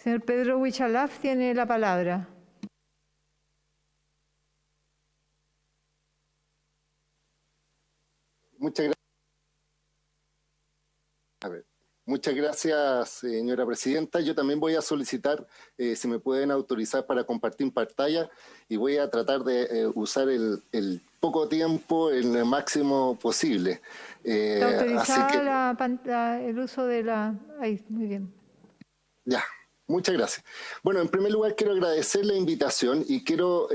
Señor Pedro Huichalaf tiene la palabra. Muchas gracias. Muchas gracias, señora presidenta. Yo también voy a solicitar si me pueden autorizar para compartir pantalla y voy a tratar de usar el poco tiempo en el máximo posible. Está autorizada el uso de la... Ahí, muy bien. Ya. Muchas gracias. Bueno, en primer lugar quiero agradecer la invitación y quiero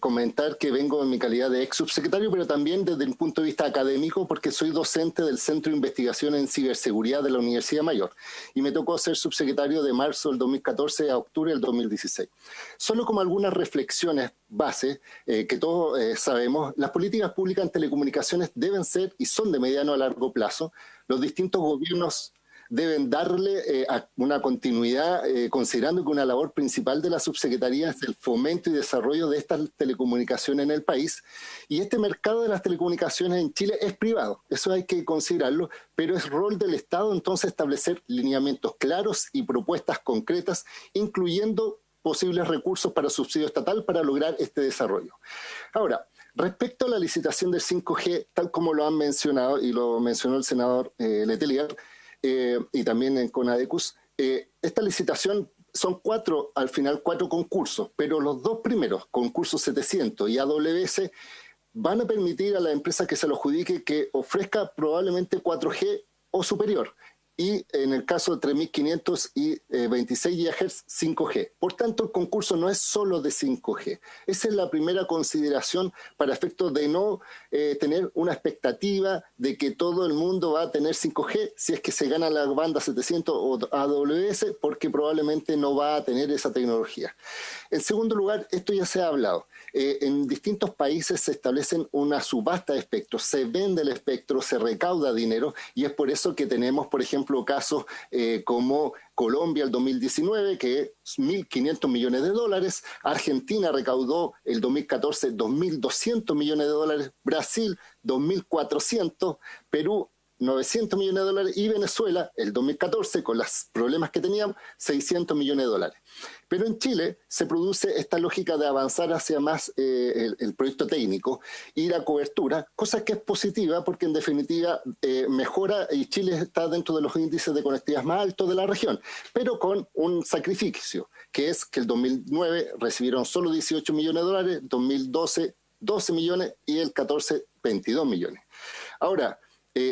comentar que vengo en mi calidad de ex subsecretario, pero también desde el punto de vista académico, porque soy docente del Centro de Investigación en Ciberseguridad de la Universidad Mayor y me tocó ser subsecretario de marzo del 2014 a octubre del 2016. Solo como algunas reflexiones base que todos sabemos, las políticas públicas en telecomunicaciones deben ser y son de mediano a largo plazo. Los distintos gobiernos deben darle una continuidad, considerando que una labor principal de la subsecretaría es el fomento y desarrollo de estas telecomunicaciones en el país. Y este mercado de las telecomunicaciones en Chile es privado, eso hay que considerarlo, pero es rol del Estado entonces establecer lineamientos claros y propuestas concretas, incluyendo posibles recursos para subsidio estatal para lograr este desarrollo. Ahora, respecto a la licitación del 5G, tal como lo han mencionado y lo mencionó el senador Letelier, y también en CONADECUS, esta licitación son al final cuatro concursos, pero los dos primeros, concursos 700 y AWS, van a permitir a la empresa que se lo adjudique que ofrezca probablemente 4G o superior. Y en el caso de 3500 y 26 GHz, 5G. Por tanto, el concurso no es solo de 5G. Esa es la primera consideración para efectos de no tener una expectativa de que todo el mundo va a tener 5G si es que se gana la banda 700 o AWS, porque probablemente no va a tener esa tecnología. En segundo lugar, esto ya se ha hablado. En distintos países se establecen una subasta de espectros, se vende el espectro, se recauda dinero y es por eso que tenemos, por ejemplo, casos como Colombia el 2019, que es 1.500 millones de dólares, Argentina recaudó el 2014 2.200 millones de dólares, Brasil 2.400, Perú 900 millones de dólares y Venezuela, el 2014, con los problemas que teníamos, 600 millones de dólares. Pero en Chile se produce esta lógica de avanzar hacia más el proyecto técnico y la cobertura, cosa que es positiva porque en definitiva mejora y Chile está dentro de los índices de conectividad más altos de la región, pero con un sacrificio, que es que el 2009 recibieron solo 18 millones de dólares, 2012 12 millones y el 14 22 millones. Ahora,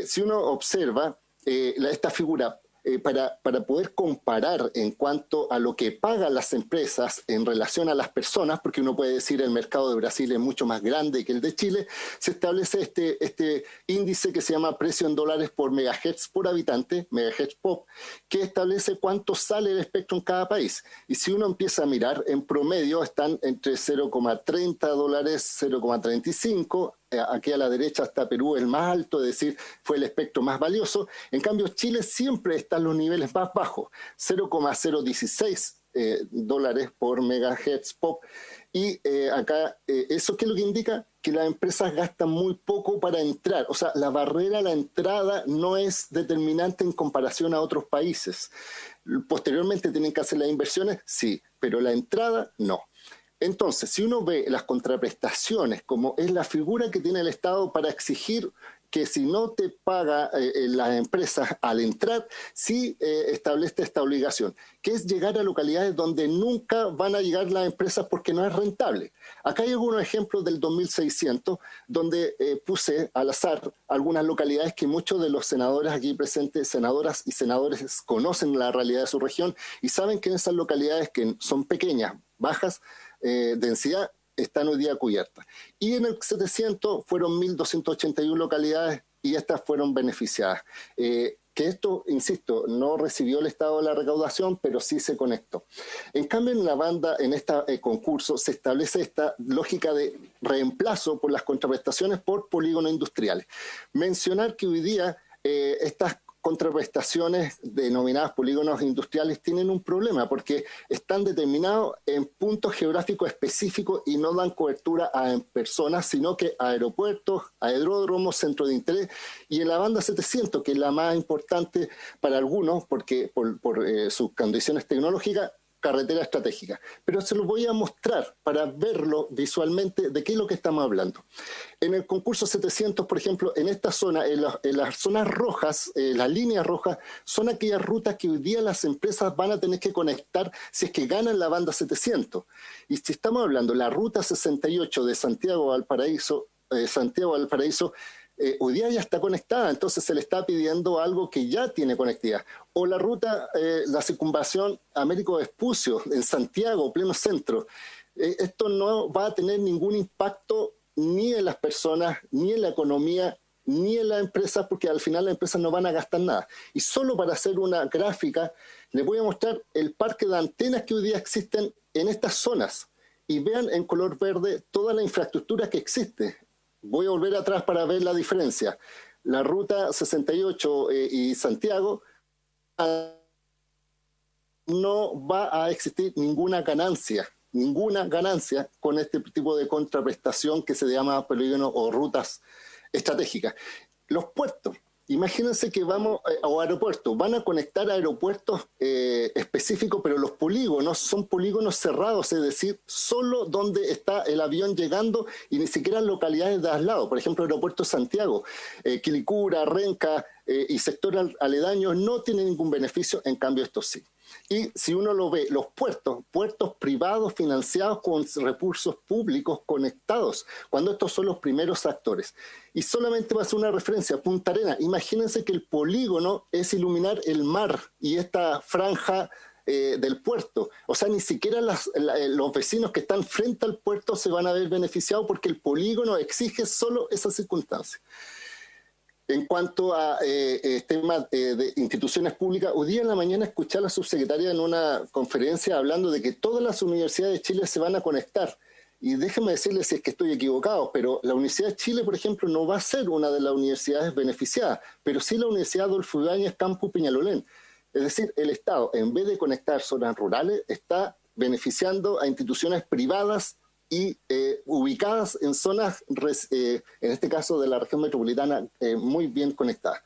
si uno observa esta figura, para poder comparar en cuanto a lo que pagan las empresas en relación a las personas, porque uno puede decir el mercado de Brasil es mucho más grande que el de Chile, se establece este índice que se llama precio en dólares por megahertz por habitante, megahertz pop, que establece cuánto sale el espectro en cada país. Y si uno empieza a mirar, en promedio están entre 0,30 dólares, 0,35. Aquí a la derecha está Perú, el más alto, es decir, fue el espectro más valioso. En cambio, Chile siempre está en los niveles más bajos, 0,016 dólares por megahertz pop. Y acá, ¿eso qué es lo que indica? Que las empresas gastan muy poco para entrar. O sea, la barrera a la entrada no es determinante en comparación a otros países. Posteriormente tienen que hacer las inversiones, sí, pero la entrada no. Entonces, si uno ve las contraprestaciones, como es la figura que tiene el Estado para exigir que si no te paga las empresas al entrar, sí establece esta obligación, que es llegar a localidades donde nunca van a llegar las empresas porque no es rentable. Acá hay algunos ejemplos del 2600, donde puse al azar algunas localidades que muchos de los senadores aquí presentes, senadoras y senadores, conocen la realidad de su región y saben que en esas localidades que son pequeñas, bajas, densidad, están hoy día cubiertas. Y en el 700 fueron 1.281 localidades y estas fueron beneficiadas. Que esto, insisto, no recibió el Estado la recaudación, pero sí se conectó. En cambio, en la banda, en este concurso, se establece esta lógica de reemplazo por las contraprestaciones por polígonos industriales. Mencionar que hoy día estas contraprestaciones denominadas polígonos industriales tienen un problema porque están determinados en puntos geográficos específicos y no dan cobertura a personas, sino que a aeropuertos, aeródromos, centros de interés, y en la banda 700, que es la más importante para algunos porque por sus condiciones tecnológicas, carretera estratégica. Pero se lo voy a mostrar para verlo visualmente de qué es lo que estamos hablando. En el concurso 700, por ejemplo, en esta zona, en las zonas rojas, las líneas rojas, son aquellas rutas que hoy día las empresas van a tener que conectar si es que ganan la banda 700. Y si estamos hablando de la ruta 68 de Santiago a Valparaíso, hoy día ya está conectada, entonces se le está pidiendo algo que ya tiene conectividad. O la ruta, la circunvalación Américo Vespucio, en Santiago, pleno centro. Esto no va a tener ningún impacto ni en las personas, ni en la economía, ni en las empresas, porque al final las empresas no van a gastar nada. Y solo para hacer una gráfica, les voy a mostrar el parque de antenas que hoy día existen en estas zonas. Y vean en color verde toda la infraestructura que existe. Voy a volver atrás para ver la diferencia. La ruta 68 y Santiago no va a existir ninguna ganancia con este tipo de contraprestación que se llama polígono o rutas estratégicas. Los puertos. Imagínense que vamos, o aeropuertos, van a conectar aeropuertos específicos, pero los polígonos son polígonos cerrados, es decir, solo donde está el avión llegando y ni siquiera localidades de al lado. Por ejemplo, el aeropuerto de Santiago, Quilicura, Renca y sector aledaños no tienen ningún beneficio, en cambio estos sí. Y si uno lo ve, los puertos privados financiados con recursos públicos conectados, cuando estos son los primeros actores. Y solamente va a ser una referencia, Punta Arenas. Imagínense que el polígono es iluminar el mar y esta franja del puerto. O sea, ni siquiera los vecinos que están frente al puerto se van a ver beneficiados porque el polígono exige solo esa circunstancia. En cuanto a temas de instituciones públicas, hoy día en la mañana escuché a la subsecretaria en una conferencia hablando de que todas las universidades de Chile se van a conectar. Y déjenme decirles si es que estoy equivocado, pero la Universidad de Chile, por ejemplo, no va a ser una de las universidades beneficiadas, pero sí la Universidad Adolfo Ibáñez Campus Peñalolén. Es decir, el Estado, en vez de conectar zonas rurales, está beneficiando a instituciones privadas y ubicadas en zonas, en este caso de la región metropolitana, muy bien conectadas.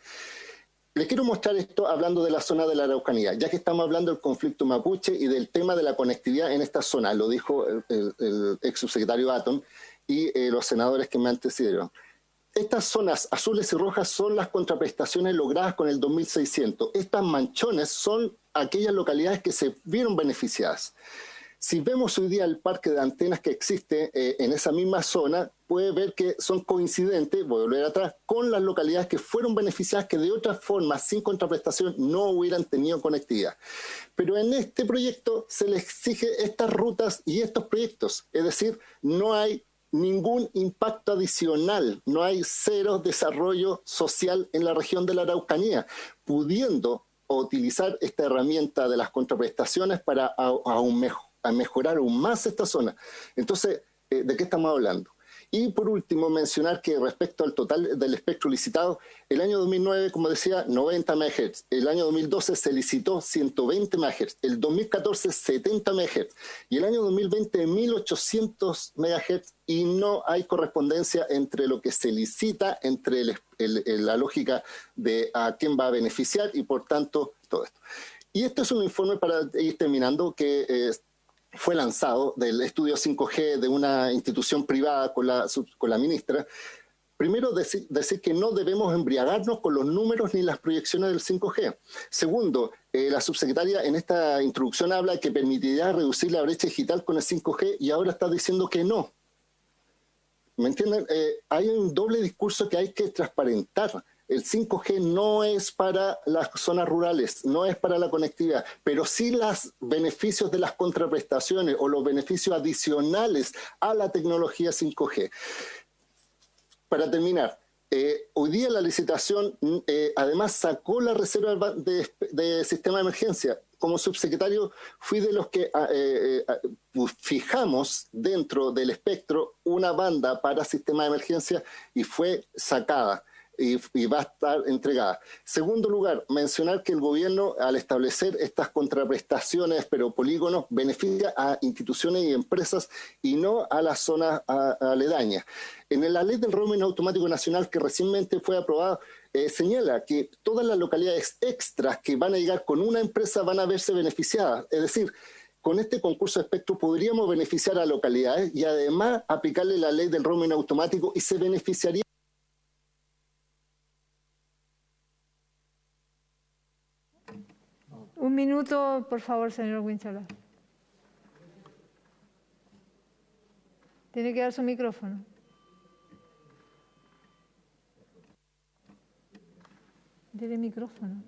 Les quiero mostrar esto hablando de la zona de la Araucanía, ya que estamos hablando del conflicto mapuche y del tema de la conectividad en esta zona, lo dijo el ex subsecretario Atton y los senadores que me antecedieron. Estas zonas azules y rojas son las contraprestaciones logradas con el 2600. Estas manchones son aquellas localidades que se vieron beneficiadas. Si vemos hoy día el parque de antenas que existe en esa misma zona, puede ver que son coincidentes, voy a volver atrás, con las localidades que fueron beneficiadas que de otra forma, sin contraprestación, no hubieran tenido conectividad. Pero en este proyecto se les exige estas rutas y estos proyectos, es decir, no hay ningún impacto adicional, no hay cero desarrollo social en la región de la Araucanía, pudiendo utilizar esta herramienta de las contraprestaciones para a mejorar aún más esta zona. Entonces, ¿de qué estamos hablando? Y por último, mencionar que respecto al total del espectro licitado, el año 2009, como decía, 90 MHz. El año 2012 se licitó 120 MHz. El 2014, 70 MHz. Y el año 2020, 1800 MHz. Y no hay correspondencia entre lo que se licita, entre la lógica de a quién va a beneficiar y, por tanto, todo esto. Y este es un informe, para ir terminando, que fue lanzado del estudio 5G de una institución privada con la ministra. Primero, decir que no debemos embriagarnos con los números ni las proyecciones del 5G. Segundo, la subsecretaria en esta introducción habla que permitiría reducir la brecha digital con el 5G y ahora está diciendo que no. ¿Me entienden? Hay un doble discurso que hay que transparentar. El 5G no es para las zonas rurales, no es para la conectividad, pero sí los beneficios de las contraprestaciones o los beneficios adicionales a la tecnología 5G. Para terminar, hoy día la licitación además sacó la reserva de sistema de emergencia. Como subsecretario fui de los que fijamos dentro del espectro una banda para sistema de emergencia y fue sacada. Y va a estar entregada. Segundo lugar, mencionar que el gobierno, al establecer estas contraprestaciones, pero polígonos, beneficia a instituciones y empresas y no a las zonas aledañas. En la ley del roaming automático nacional que recientemente fue aprobada, señala que todas las localidades extras que van a llegar con una empresa van a verse beneficiadas. Es decir, con este concurso de espectro podríamos beneficiar a localidades y además aplicarle la ley del roaming automático y se beneficiaría. Un minuto, por favor, señor Huichalaf. Tiene que dar su micrófono. Dele micrófono.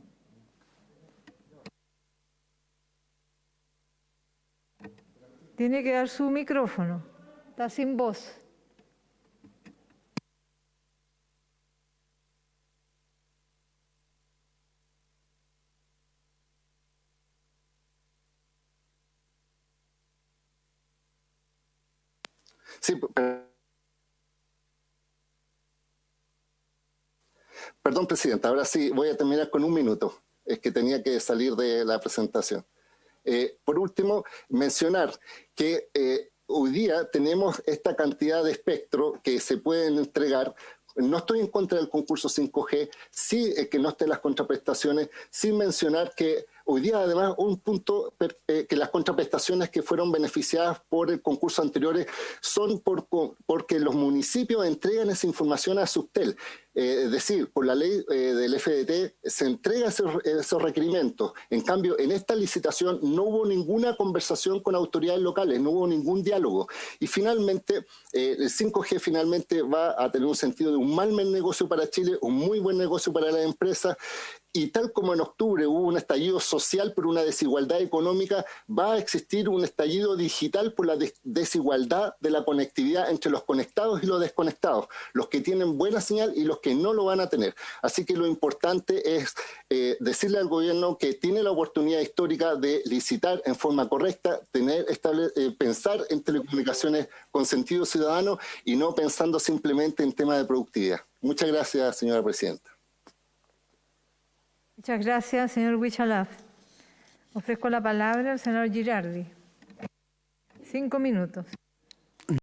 Tiene que dar su micrófono. Está sin voz. Sí, perdón, presidenta, ahora sí voy a terminar con un minuto. Es que tenía que salir de la presentación. Por último, mencionar que hoy día tenemos esta cantidad de espectro que se pueden entregar. No estoy en contra del concurso 5G, sí que no estén las contraprestaciones, sin mencionar que hoy día además un punto que las contraprestaciones que fueron beneficiadas por el concurso anteriores son porque los municipios entregan esa información a Subtel. Es decir, por la ley del FDT se entrega esos requerimientos. En cambio, en esta licitación no hubo ninguna conversación con autoridades locales, no hubo ningún diálogo. Y finalmente, el 5G finalmente va a tener un sentido de un mal negocio para Chile, un muy buen negocio para las empresas. Y tal como en octubre hubo un estallido social por una desigualdad económica, va a existir un estallido digital por la desigualdad de la conectividad entre los conectados y los desconectados, los que tienen buena señal y los que no lo van a tener. Así que lo importante es decirle al gobierno que tiene la oportunidad histórica de licitar en forma correcta, pensar en telecomunicaciones con sentido ciudadano y no pensando simplemente en temas de productividad. Muchas gracias, señora presidenta. Muchas gracias, señor Huichalaf. Ofrezco la palabra al senador Girardi. 5 minutos.